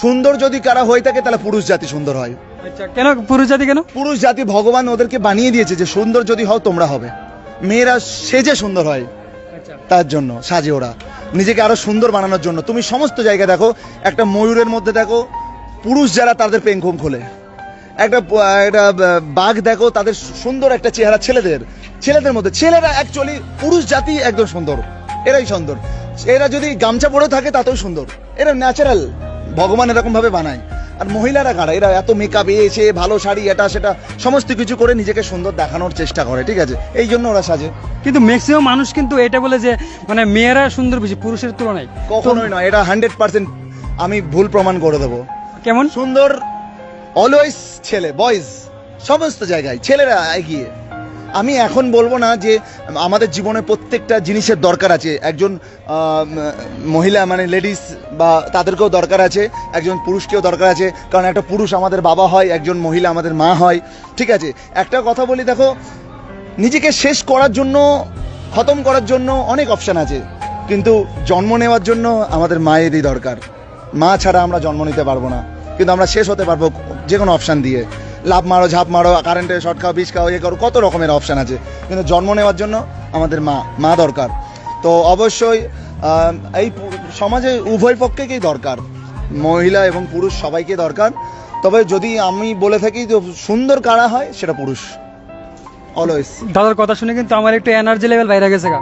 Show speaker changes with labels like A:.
A: সুন্দর যদি কারা হয়ে থাকে তাহলে পুরুষ জাতি সুন্দর হয়।
B: আচ্ছা, কেন পুরুষ জাতি কেন?
A: পুরুষ জাতি ভগবান ওদেরকে বানিয়ে দিয়েছে যে সুন্দর যদি হও তোমরা হবে। মেয়েরা সেজে সুন্দর হয়,
B: আচ্ছা,
A: তার জন্য সাজে ওরা নিজেকে আরো সুন্দর বানানোর জন্য। তুমি সমস্ত জায়গায় দেখো, একটা ময়ূরের মধ্যে দেখো পুরুষ যারা তাদের পেঙ্খম খোলে, একটা বাঘ দেখো তাদের সুন্দর একটা চেহারা, ছেলেদের মধ্যে ছেলেরা অ্যাকচুয়ালি পুরুষ জাতি একদম সুন্দর, এরাই সুন্দর। এরা যদি গামছা পরেও থাকে তাতেও সুন্দর, এরা ন্যাচারাল, ভগবান এরকম ভাবে বানায়। আর মহিলারা কারা, এরা এত মেকআপ এসে ভালো শাড়ি এটা সেটা সমস্ত কিছু করে নিজেকে সুন্দর দেখানোর চেষ্টা করে, ঠিক আছে, এই জন্য ওরা সাজে।
B: কিন্তু ম্যাক্সিমাম মানুষ কিন্তু এটা বলে যে মানে মেয়েরা সুন্দর বেশি পুরুষের তুলনায়।
A: কখনোই নয়, এটা 100% আমি ভুল প্রমাণ করে দেবো।
B: কেমন?
A: সুন্দর অলওয়েজ ছেলে, বয়েজ, সমস্ত জায়গায় ছেলেরা এগিয়ে। আমি এখন বলবো না যে আমাদের জীবনে প্রত্যেকটা জিনিসের দরকার আছে, একজন মহিলা মানে লেডিস বা তাদেরকেও দরকার আছে, একজন পুরুষকেও দরকার আছে, কারণ একটা পুরুষ আমাদের বাবা হয়, একজন মহিলা আমাদের মা হয়, ঠিক আছে। একটা কথা বলি, দেখো নিজেকে শেষ করার জন্য, খতম করার জন্য অনেক অপশান আছে, কিন্তু জন্ম নেওয়ার জন্য আমাদের মায়েরই দরকার। মা ছাড়া আমরা জন্ম নিতে পারবো না, কিন্তু আমরা শেষ হতে পারবো যে কোনো অপশান দিয়ে। লাভ মারো, ঝাঁপ মারো, কারেন্টে শর্ট খাও, বিষ খাও, ইয়ে করো, কত রকমের অপশান আছে, কিন্তু জন্ম নেওয়ার জন্য আমাদের মা দরকার। তো অবশ্যই এই সমাজে উভয় পক্ষকেই দরকার, মহিলা এবং পুরুষ সবাইকে দরকার। তবে যদি আমি বলে থাকি যে সুন্দর কারা হয়, সেটা পুরুষ অলওয়েজ।
B: দাদার কথা শুনে কিন্তু আমার একটু এনার্জি লেভেল বাইরে গেছে গা।